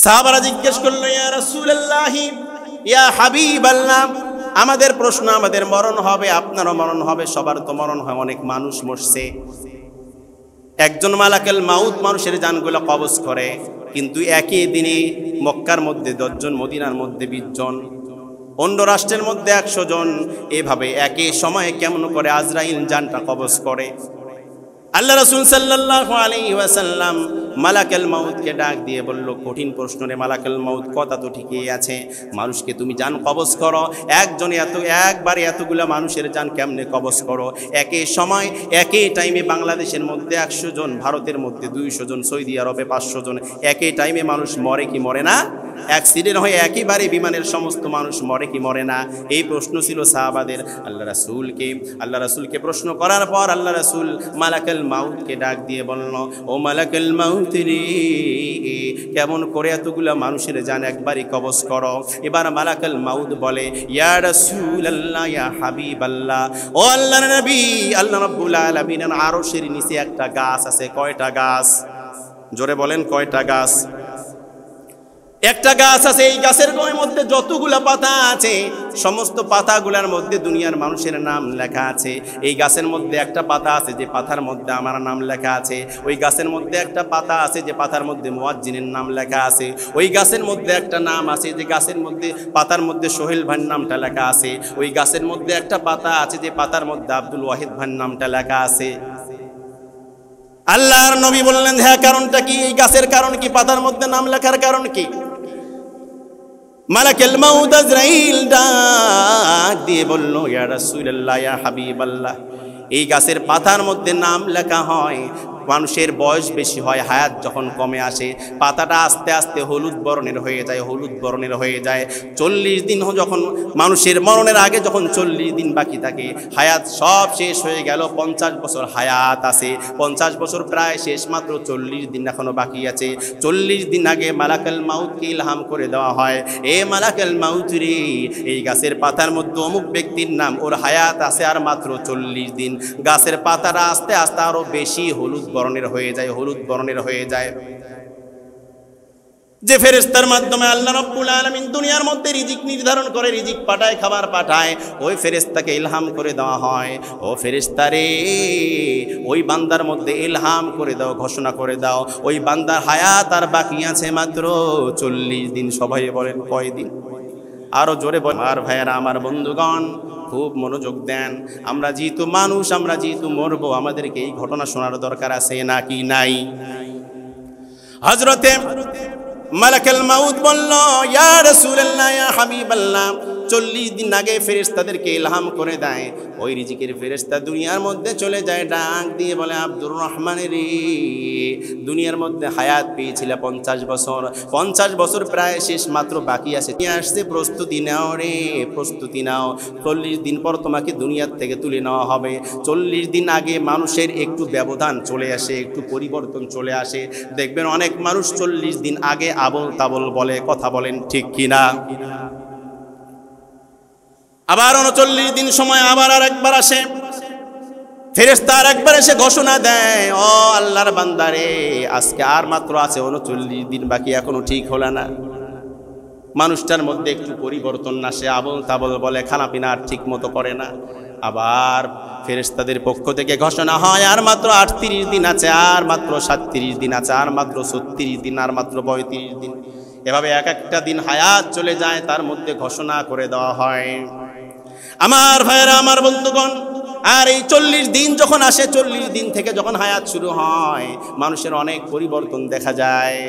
সাহাবারা জিজ্ঞেস করলো, ইয়া রাসূলুল্লাহ, ইয়া হাবিবাল্লাহ, আমাদের প্রশ্ন, আমাদের মরণ হবে, আপনারও মরণ হবে, সবার তো মরণ হয়, অনেক মানুষ মরছে। একজন মালাকুল মাউত মানুষের জানগুলো কবজ করে, কিন্তু একই দিনে মক্কার মধ্যে 10 জন, মদিনার মধ্যে 20 জন, অন্য রাষ্ট্রের মধ্যে 100 জন, এভাবে একই সময়ে কেমন করে আজরাইল জানটা কবজ করে? আল্লাহ রাসূল সাল্লাল্লাহু আলাইহি ওয়াসাল্লাম মালাকুল মাউতকে ডাক দিয়ে বলল, কঠিন প্রশ্ন রে মালাকুল মাউত, কথা তো ঠিকই আছে, মানুষকে তুমি জান কবজ করো, একজনে একবারে এতগুলা মানুষের জান কেমনে কবজ করো? একই সময় একই টাইমে বাংলাদেশের মধ্যে 100 জন, ভারতের মধ্যে 200 জন, সৌদি আরবে 500 জন, একই টাইমে মানুষ মরে কি মরে না? অ্যাক্সিডেন্ট হয়ে একেবারে বিমানের সমস্ত মানুষ মরে কি মরে না? এই প্রশ্ন ছিল সাহাবাদের। আল্লাহ রাসূলকে প্রশ্ন করার পর আল্লাহ রাসূল মালাকুল মাউতকে ডাক দিয়ে বলল, ও মালাকুল মাউত রে, কেমন করে এতগুলা মানুষের জান একবারই কবজ করো? এবার মালাকুল মাউত বলে, ইয়া রাসূলুল্লাহ, ইয়া হাবিবাল্লাহ, ও আল্লাহর নবী, আল্লাহ রাব্বুল আলামিনের আরশের নিচে একটা গাছ আছে। কয়টা গাছ? জোরে বলেন, কয়টা গাছ? একটা গাছ আছে, এই গাছের মধ্যে যতগুলা পাতা আছে, সমস্ত পাতাগুলার মধ্যে দুনিয়ার মানুষের নাম লেখা আছে। এই গাছের মধ্যে একটা পাতা আছে যে পাতার মধ্যে আমার নাম লেখা আছে। ওই গাছের মধ্যে একটা পাতা আছে যে পাতার মধ্যে মুয়াজ্জিনের নাম লেখা আছে। ওই গাছের মধ্যে একটা নাম আছে যে গাছের মধ্যে পাতার মধ্যে সোহেল ভাইয়ের নামটা লেখা আছে। ওই গাছের মধ্যে একটা পাতা আছে যে পাতার মধ্যে আব্দুল ওয়াহিদ ভাইয়ের নামটা লেখা আছে। আল্লাহর নবী বললেন, হ্যাঁ, কারণটা কি? এই গাছের কারণ কি? পাতার মধ্যে নাম লেখার কারণ কি? মালাকুল মাউত আজরাইল ডাক দিয়ে বলল, ইয়া রাসূলুল্লাহ, ইয়া হাবিবাল্লাহ, এই গাছের পাতার মধ্যে নাম লেখা হয় মানুষের বয়স বেশি হয়, হায়াত যখন কমে আসে, পাতাটা আস্তে আস্তে হলুদ বর্ণের হয়ে যায়। 40 দিন যখন মানুষের মরণের আগে যখন 40 দিন বাকি থাকে, হায়াত সব শেষ হয়ে গেল, 50 বছর হায়াত আছে, 50 বছর প্রায় শেষ, মাত্র 40 দিন এখনো বাকি আছে। 40 দিন আগে মালাকুল মাউতকে ইলহাম করে দেওয়া হয়, এ মালাকুল মাউত রে, এই গাছের পাতার মধ্যে অমুক ব্যক্তির নাম, ওর হায়াত আছে আর মাত্র 40 দিন। গাছের পাতাটা আস্তে আস্তে আরো বেশি হলুদ বর্ণের হয়ে যায়। যে ফেরেশতার মাধ্যমে আল্লাহ রাব্বুল আলামিন দুনিয়ার মধ্যে রিজিক নির্ধারণ করে, রিজিক পাঠায়, খাবার পাঠায়, ওই ফেরেশতাকে ইলহাম করে দেওয়া হয়, ও ফেরেশতা রে, ওই বান্দার মধ্যে ইলহাম করে দাও, ঘোষণা করে দাও, ওই বান্দার হায়াত আর বাকি আছে মাত্র 40 দিন। সবাই বলেন, কয় দিন? আরো জোরে বলেন। আর ভাইয়েরা, আমার বন্ধুগণ, খুব মনোযোগ দেন। আমরা যেহেতু মানুষ, আমরা যেহেতু মরবো, আমাদেরকে এই ঘটনা শোনার দরকার আছে নাকি নাই? হযরতে মালাকুল মাউত বলল, ইয়া রাসূলুল্লাহ, ইয়া হাবিবাল্লাহ, 40 দিন আগে ফেরেশতাদেরকে ইলহাম করে দেয়, ওই রিজিকের ফেরেশতা দুনিয়ার মধ্যে চলে যায়, ডাক দিয়ে বলে, আব্দুর রহমান রে, দুনিয়ার মধ্যে হায়াত পেয়েছিল 50 বছর, 50 বছর প্রায় শেষ, মাত্র বাকি আছে, নিয়ে আসছে, প্রস্তুতি নাও রে, প্রস্তুতি নাও, 40 দিন পর তোমাকে দুনিয়ার থেকে তুলে নেওয়া হবে। 40 দিন আগে মানুষের একটু ব্যবধান চলে আসে, একটু পরিবর্তন চলে আসে, দেখবেন অনেক মানুষ 40 দিন আগে আবল তাবল বলে, কথা বলেন ঠিক কিনা? আবার 39 দিন সময় আবার আরেকবার আসে, ফেরেশতা আরেকবার এসে ঘোষণা দেয়, ও আল্লাহর বান্দারে, আজকে আর মাত্র আছে 39 দিন বাকি, এখনো ঠিক হলো না। মানুষটার মধ্যে একটু পরিবর্তন আসে, আবল তাবল বলে, খানাপিনা আর ঠিক মতো করে না। আবার ফেরেশতাদের পক্ষ থেকে ঘোষণা হয়, আর মাত্র 38 দিন আছে, আর মাত্র 37 দিন আছে, আর মাত্র 36 দিন, আর মাত্র 35 দিন। এভাবে এক একটা দিন হায়াত চলে যায়, তার মধ্যে ঘোষণা করে দেওয়া হয়। আমার ভাইয়েরা, আমার বন্ধুগণ, আর এই 40 দিন যখন আসে, 40 দিন থেকে যখন হায়াত শুরু হয়, মানুষের অনেক পরিবর্তন দেখা যায়।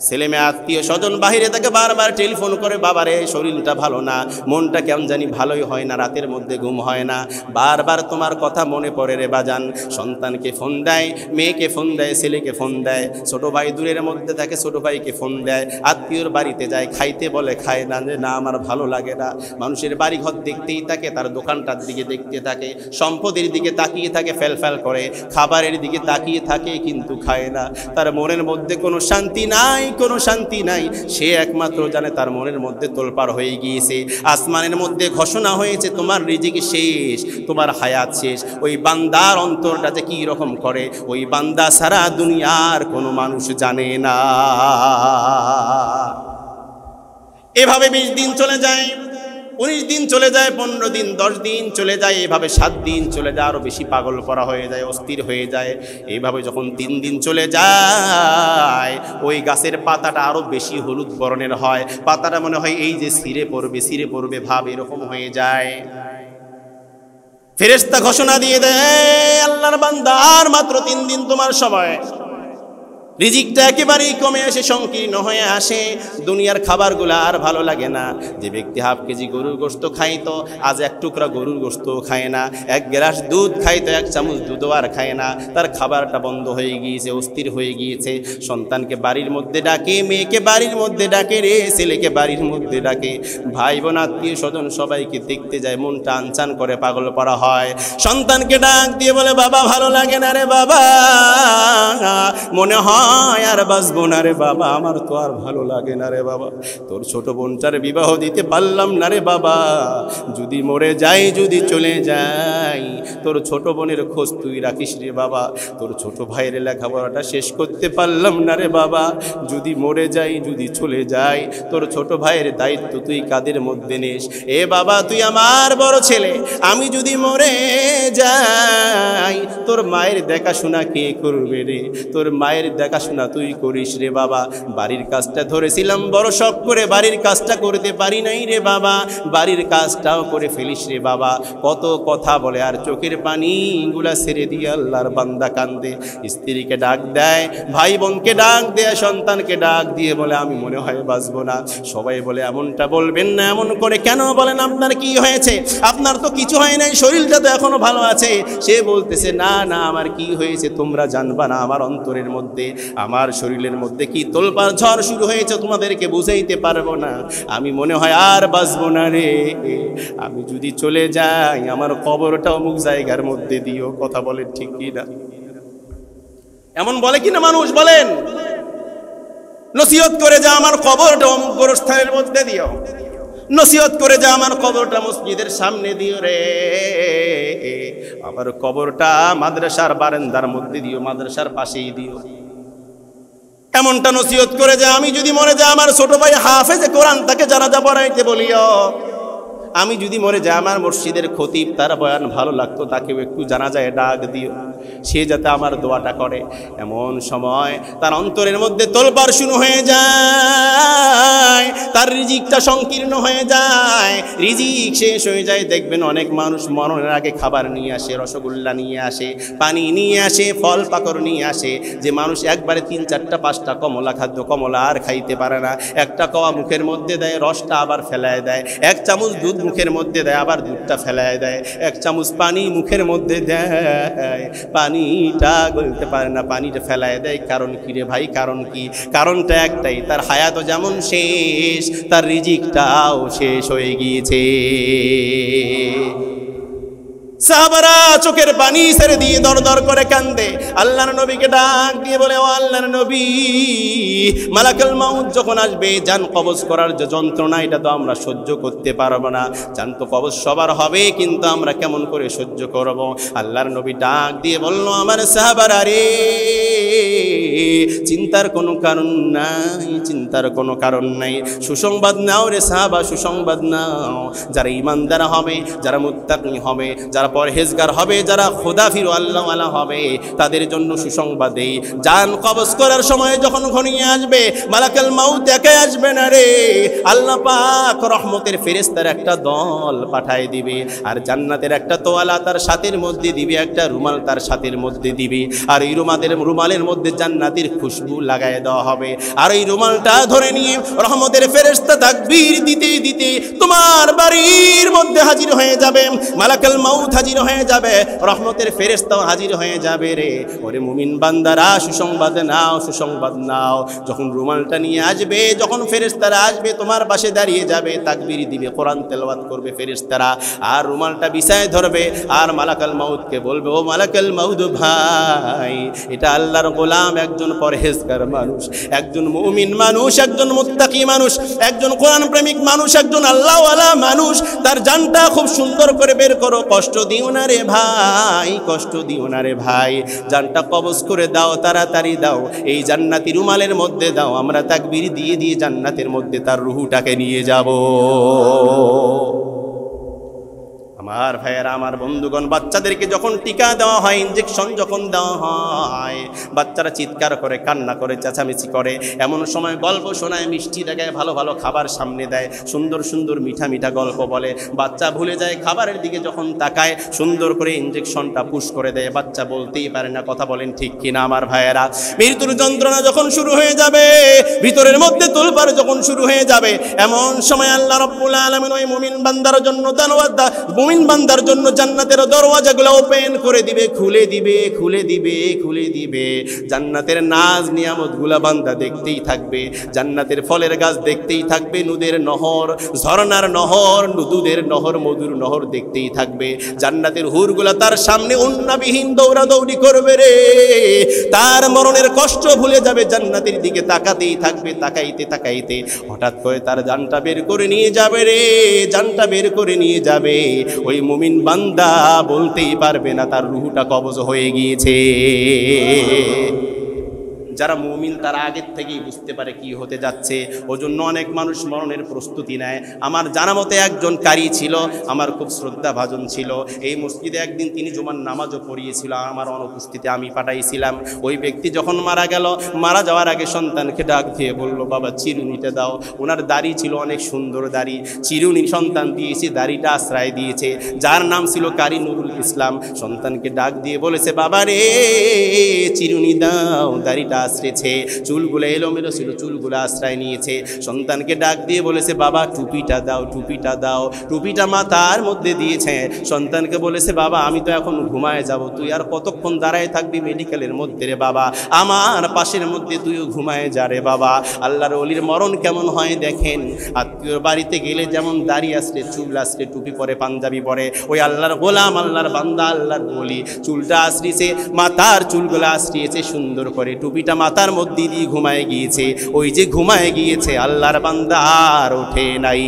ছেলে মেয়ে আত্মীয় স্বজন বাহিরে তাকে বারবার টেলিফোন করে, বাবারে শরীরটা ভালো না, মনটা কেমন জানি ভালোই হয় না, রাতের মধ্যে ঘুম হয় না, বারবার তোমার কথা মনে পড়ে রে বাজান। সন্তানকে ফোন দেয়, মেয়েকে ফোন দেয়, ছেলেকে ফোন দেয়, ছোট ভাই দূরের মধ্যে থাকে, ছোট ভাইকে ফোন দেয়, আত্মীয়র বাড়িতে যায়, খাইতে বলে, খায় না, যে না আমার ভালো লাগে না। মানুষের বাড়ি ঘর দেখতেই থাকে, তার দোকানটার দিকে দেখতে থাকে, সম্পদের দিকে তাকিয়ে থাকে, ফেলফেল করে, খাবারের দিকে তাকিয়ে থাকে, কিন্তু খায় না। তার মনের মধ্যে কোনো শান্তি নাই, কোনো শান্তি নাই। সে একমাত্র জানে তার মনের মধ্যে তোলপাড় হয়ে গিয়েছে, আসমানের মধ্যে ঘোষণা হয়েছে, তোমার রিজিক শেষ, তোমার হায়াত শেষ। ওই বান্দার অন্তরটা যে কি রকম করে, ওই বান্দা সারা দুনিয়ার কোনো মানুষ জানে না। এভাবে 20 দিন চলে যায়, 19 দিন চলে যায়, 15 দিন, 10 দিন চলে যায়, এভাবে 7 দিন চলে যায়, আরো বেশি পাগল পরা হয়ে যায়, অস্থির হয়ে যায়। এইভাবে যখন 3 দিন চলে যায়, ওই গাছের পাতাটা আরো বেশি হলুদ বর্ণের হয়, পাতাটা মনে হয় এই যে ছিঁড়ে পড়বে ভাব এরকম হয়ে যায়। ফেরেশতা ঘোষণা দিয়ে দেয়, আল্লাহর বান্দা আর মাত্র 3 দিন তোমার সময়। রিজিকটা একেবারেই কমে আসে, সংকীর্ণ হয়ে আসে, দুনিয়ার খাবারগুলো আর ভালো লাগে না। যে ব্যক্তি হাফ কেজি গরুর গোশত খাইতো, আজ 1 টুকরা গরুর গোশত খায় না, 1 গ্লাস দুধ খাইতো, 1 চামচ দুধও আর খায় না। তার খাবারটা বন্ধ হয়ে গিয়েছে, অস্থির হয়ে গিয়েছে। সন্তানকে বাড়ির মধ্যে ডাকে, মেয়েকে বাড়ির মধ্যে ডাকে রে, ছেলেকে বাড়ির মধ্যে ডাকে, ভাই বোন আত্মীয় স্বজন সবাইকে দেখতে যায়, মনটা আনচান করে পাগল পড়া হয়। সন্তানকে ডাক দিয়ে বলে, বাবা ভালো লাগে না রে বাবা, মনে হয় আর বাঁচবো না রে বাবা, আমার তো আর ভালো লাগে না রে বাবা, তোর ছোট বোনটার বিবাহ দিতে পারলাম না রে বাবা, যদি মরে যাই, যদি চলে যাই, তোর ছোট বোনের খোঁজ তুই রাখিস রে বাবা, তোর ছোট ভাইয়ের লেখাপড়াটা শেষ করতে পারলাম না রে বাবা, যদি মরে যাই, যদি চলে যাই, তোর ছোট ভাইয়ের দায়িত্ব তুই কাদের মধ্যে নিস। এ বাবা তুই আমার বড় ছেলে, আমি যদি মরে যাই, তোর মায়ের দেখাশোনা কে করবে রে, তোর মায়ের দেখাশোনা তুই করিস রে বাবা। বাড়ির কাজটা ধরেছিলাম বড় শখ করে, বাড়ির কাজটা করতে পারি নাই রে বাবা, বাড়ির কাজটাও করে ফেলিস রে বাবা। কত কথা বলে আর চোখের পানিগুলা ছেড়ে দিয়ে আল্লাহর বান্দা কান্দে। স্ত্রীকে ডাক দেয়, ভাই বোনকে ডাক দেয়, সন্তানকে ডাক দিয়ে বলে, আমি মনে হয় বাঁচবো না। সবাই বলে, এমনটা বলবেন না, এমন করে কেন বলেন, আপনার কি হয়েছে? আপনার তো কিছু হয় নাই, শরীরটা তো এখনো ভালো আছে। সে বলতেছে, না না, আমার কি হয়েছে তোমরা জানবা না, আমার অন্তরের মধ্যে, আমার শরীরের মধ্যে কি তোলপাড় ঝড় শুরু হয়েছে, তোমাদেরকে বুঝাইতে পারবো না। আমি মনে হয় আর বাঁচবো না রে, আমি যদি চলে যাই, আমার কবরটা অমুক জায়গার মধ্যে দিও। কথা বলেন ঠিক কি না? এমন বলে কিনা মানুষ? বলেন, নসিহত করে যা আমার কবরটা অমুক গোরস্থানের মধ্যে দিও, নসিহত করে যা আমার কবরটা মসজিদের সামনে দিও রে, আমার কবরটা মাদ্রাসার বারান্দার মধ্যে দিও, মাদ্রাসার পাশেই দিও। এমনটা নসিহত করে যে আমি যদি মরে যাই, আমার ছোট ভাই হাফেজে কোরআন তাকে জানাজা পড়াইতে বলিও। আমি যদি মরে যাই, আমার মসজিদের খতিব তার বয়ান ভালো লাগতো, তাকেও একটু জানাজায় ডাক দিও, সে যাতে আমার দোয়াটা করে। এমন সময় তার অন্তরের মধ্যে তোলপাড় শুরু হয়ে যায়, তার রিজিকটা সংকীর্ণ হয়ে যায়, রিজিক শেষ হয়ে যায়। দেখবেন অনেক মানুষ মরণের আগে খাবার নিয়ে আসে, রসগোল্লা নিয়ে আসে, পানি নিয়ে আসে, ফল পাকড় নিয়ে আসে। যে মানুষ একবারে 3, 4, 5টা কমলা খাদ্য, কমলা আর খাইতে পারে না, একটা কওয়া মুখের মধ্যে দেয়, রসটা আবার ফেলায় দেয়, 1 চামচ দুধ মুখের মধ্যে দেয়, আবার দুধটা ফেলায় দেয়, 1 চামচ পানি মুখের মধ্যে দেয়, পানিটা গলতে পারে না, পানিটা ফেলায় দেয়। কারণ কি রে ভাই? কারণ কি? কারণটা একটাই, তার হায়াতও যেমন শেষ, তার রিজিকটাও শেষ হয়ে গিয়েছে। সাহাবারা চোখের পানি ছেড়ে দিয়ে দর দর করে কান্দে। আল্লাহর নবীকে ডাক দিয়ে বলে, ও আল্লাহর নবী, মালাকুল মাউত যখন আসবে, জান কবজ করার যে যন্ত্রণা, এটা তো আমরা সহ্য করতে পারবো না। জান তো কবজ সবার হবে, কিন্তু আমরা কেমন করে সহ্য করব? আল্লাহর নবী ডাক দিয়ে বলল, আমার সাহাবারা রে, চিন্তার কোনো কারণ নাই, চিন্তার কোনো কারণ নাই। সুসংবাদ নাও রে সাহাবা, সুসংবাদ নাও। যারা ঈমানদার হবে, যারা মুত্তাকি হবে, যারা পরহেজগার হবে, যারা খোদাফির আল্লাহওয়ালা হবে, তাদের জন্য সুসংবাদ দেই। জান কবজ করার সময় যখন ঘনিয়ে আসবে, মালাকুল মাউত একাই আসবে না রে, আল্লাহ পাক রহমতের ফেরেশতার একটা দল পাঠায় দিবে, আর জান্নাতের একটা তোয়ালা তার সাথের মধ্যে দিবে, একটা রুমাল তার সাথের মধ্যে দিবে, আর এই রুমালের মধ্যে জান্নাতের খুশবু লাগায় দেওয়া হবে। আর এই রুমালটা ধরে নিয়ে রহমতের ফেরেশতা তাকবীর দিতে দিতে তোমার বাড়ির মধ্যে হাজির হয়ে যাবে, মালাকুল মাউত হাজির হয়ে যাবে, রহমতের ফেরেশতাও হাজির হয়ে যাবে রে। ওরে মুমিন বান্দারা, সুসংবাদ নাও, সুসংবাদ নাও। যখন রুমালটা নিয়ে আসবে, যখন ফেরেশতারা আসবে, তোমার পাশে দাঁড়িয়ে যাবে, তাকবীর দিবে, কোরআন তেলাওয়াত করবে ফেরেশতারা, আর রুমালটা বিছায় ধরবে, আর মালাকুল মাউতকে বলবে, ও মালাকুল মাউত ভাই, এটা আল্লাহর গোলাম, এক একজন পরহেজগার মানুষ, একজন মুমিন মানুষ, একজন মুত্তাকি মানুষ, একজন কোরআন প্রেমিক মানুষ, একজন আল্লাহওয়ালা মানুষ, তার জানটা খুব সুন্দর করে বের করো। কষ্ট দিও না রে ভাই, কষ্ট দিও না রে ভাই, জানটা কবজ করে দাও, তাড়াতাড়ি দাও, এই জান্নাতি রুমালের মধ্যে দাও, আমরা তাকবীর দিয়ে দিয়ে জান্নাতের মধ্যে তার রুহুটাকে নিয়ে যাব। আমার ভাইয়েরা, আমার বন্ধুগণ, বাচ্চাদেরকে যখন টিকা দেওয়া হয়, ইনজেকশন যখন দেওয়া হয়, বাচ্চারা চিৎকার করে, কান্না করে, চেঁচামেচি করে। এমন সময় গল্প শোনায়, মিষ্টি দেখায়, ভালো ভালো খাবার সামনে দেয়, সুন্দর সুন্দর মিঠা মিঠা গল্প বলে। বাচ্চা ভুলে যায়, খাবারের দিকে যখন তাকায়, সুন্দর করে ইনজেকশনটা পুশ করে দেয়, বাচ্চা বলতেই পারে না। কথা বলেন ঠিক কিনা আমার ভাইয়েরা? মৃত্যুর যন্ত্রণা যখন শুরু হয়ে যাবে, ভিতরের মধ্যে তোলপাড় যখন শুরু হয়ে যাবে, এমন সময় আল্লাহ রাব্বুল আলামিন ওই মুমিন বান্দার জন্য মুমিন বান্দার জন্য জান্নাতের দরওয়াজাগুলো ওপেন করে দিবে, খুলে দিবে, খুলে দিবে, খুলে দিবে। জান্নাতের নাজ নিয়ামতগুলা বান্দা দেখতেই থাকবে, জান্নাতের ফলের গাছ দেখতেই থাকবে, নদের নহর, ঝর্ণার নহর, দুধের নহর, মধুর নহর দেখতেই থাকবে। জান্নাতের হুরগুলা তার সামনে উন্নাবিহীন দৌড়াদৌড়ি করবে রে, তার মরণের কষ্ট ভুলে যাবে, জান্নাতের দিকে তাকাতেই থাকবে, তাকাইতে তাকাইতে হঠাৎ করে তার জানটা বের করে নিয়ে যাবে রে, জানটা বের করে নিয়ে যাবে। ওই মুমিন বান্দা বলতেই পারবে না তার রুহুটা কবজ হয়ে গিয়েছে। যারা মুমিন তারা আগের থেকেই বুঝতে পারে কি হতে যাচ্ছে, ওজন্য অনেক মানুষ মরণের প্রস্তুতি নেয়। আমার জানা মতে একজন কারি ছিল, আমার খুব শ্রদ্ধাভাজন ছিল, এই মসজিদে একদিন তিনি জুমার নামাজও পড়িয়েছিল, আমার অনুপস্থিতিতে আমি পাঠাইছিলাম। ওই ব্যক্তি যখন মারা গেল, মারা যাওয়ার আগে সন্তানকে ডাক দিয়ে বলল, বাবা চিরুনিটা দাও। ওনার দাড়ি ছিল অনেক সুন্দর দাড়ি, চিরুনি সন্তান দিয়েছে, দাড়িটা আশ্রয় দিয়েছে। যার নাম ছিল কারি নুরুল ইসলাম, সন্তানকে ডাক দিয়ে বলেছে, বাবা রে চিরুনি দাও, দাড়িটা আশ্রেছে, চুলগুলো এলোমেলো ছিল, চুলগুলো আশ্রয় নিয়েছে। সন্তানকে ডাক দিয়ে বলেছে, বাবা টুপিটা দাও, টুপিটা দাও। টুপিটা মাথার মধ্যে দিয়েছে। সন্তানকে বলেছে, বাবা আমি তো এখন ঘুমায় যাব, তুই আর কতক্ষণ দাঁড়ায় থাকবি মেডিকেলের মধ্যে রে বাবা, আমার পাশের মধ্যে তুইও ঘুমায় যা রে বাবা। আল্লাহর ওলির মরণ কেমন হয় দেখেন, আত্মীয় বাড়িতে গেলে যেমন দাড়ি আসলে, চুল আসলে, টুপি পরে, পাঞ্জাবি পরে, ওই আল্লাহর গোলাম, আল্লাহর বান্দা, আল্লাহর ওলি চুলটা আশ্রিয়েছে, মাথার চুলগুলো আশ্রিয়েছে সুন্দর করে, টুপিটা মাথার মধ্যে দিয়ে ঘুমায় গিয়েছে। ওই যে ঘুমায় গিয়েছে আল্লাহর বান্দা আর ওঠে নাই।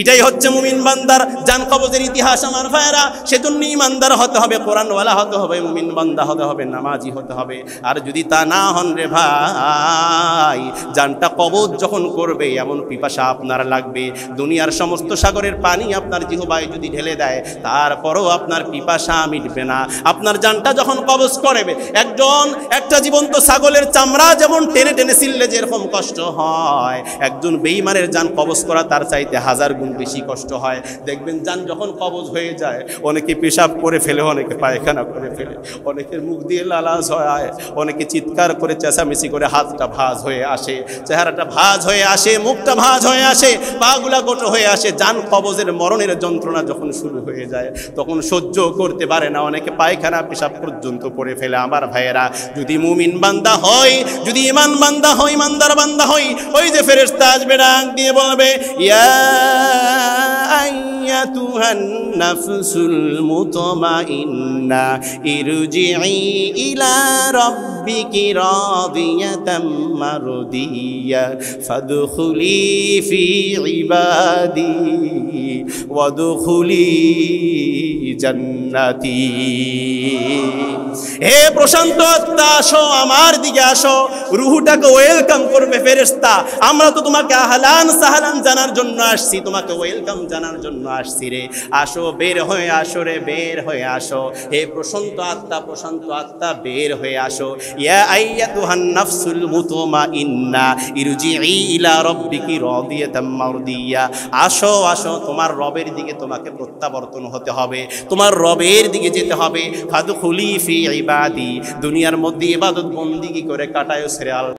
এটাই হচ্ছে মুমিন বান্দার জান কবজের ইতিহাস আমার ভাইরা। সেজন্য ইমানদার হতে হবে, কোরআনওয়ালা হতে হবে, মুমিন বান্দা হতে হবে, নামাজি হতে হবে। আর যদি তা না হন রে ভাই, জানটা কবজ যখন করবে এমন পিপাসা আপনার লাগবে, দুনিয়ার সমস্ত সাগরের পানি আপনার জিহ্বায় যদি ঢেলে দেয় তারপরও আপনার পিপাসা মিটবে না। আপনার জানটা যখন কবজ করবে, একটা জীবন্ত ছাগলের চামড়া যেমন টেনে টেনে ছিললে যেরকম কষ্ট হয়, একজন বেঈমানের জান কবজ করা তার চাইতে 1000 গুণ বেশি কষ্ট হয়। দেখবেন জান যখন কবজ হয়ে যায়, অনেকে পেশাব করে ফেলে, অনেকে পায়খানা করে ফেলে, অনেকের মুখ দিয়ে লালাজ হয়, অনেকে চিৎকার করে চেঁচামেচি করে, হাতটা ভাঁজ হয়ে আসে, চেহারাটা ভাঁজ হয়ে আসে, মুখটা ভাঁজ হয়ে আসে, পাগুলা গোটো হয়ে আসে। জান কবজের মরণের যন্ত্রণা যখন শুরু হয়ে যায় তখন সহ্য করতে পারে না, অনেকে পায়খানা পেশাব পর্যন্ত করে ফেলে। আমার ভাইয়েরা, যদি মুমিন বান্দা হয়, যদি ইমান বান্দা হয়, ইমানদার বান্দা হয়, ওই যে ফেরেশতা আসবে ডাক দিয়ে বলবে, ইয়া আইয়াতুহান নাফসুল মুতমাইন্না ইরজিই ইলা রাব্বিকি রাদিয়াতাম মারদিয়া ফাদখুলি ফি ইবাদি ওয়াদখুলি জান্নাতি। হে প্রশান্ত আত্মা, আসো, আমার দিকে আসো। রুহুটাকে ওয়েলকাম করবে ফেরেশতা। আমরা তো তোমাকে আহলান সাহলান জানার জন্য আসছি, তোমাকে ওয়েলকাম জানার জন্য আসছি রে। আসো, বের হয়ে আসো রে, বের হয়ে আসো। হে প্রশান্ত আত্মা, প্রশান্ত আত্মা, বের হয়ে আসো। ইয়া আইয়াতুহান নাফসুল মুতমাইন্না ইরজিই ইলা রাব্বিকি রাদিয়াতাম মারদিয়া। আসো, আসো, তোমার রবের দিকে তোমাকে প্রত্যাবর্তন হতে হবে, তোমার রবের দিকে যেতে হবে। ফাদখুলি ফি ইবাদি, দুনিয়ার মধ্যে ইবাদত বন্দেগী করে কাটায়ও ছেড়ে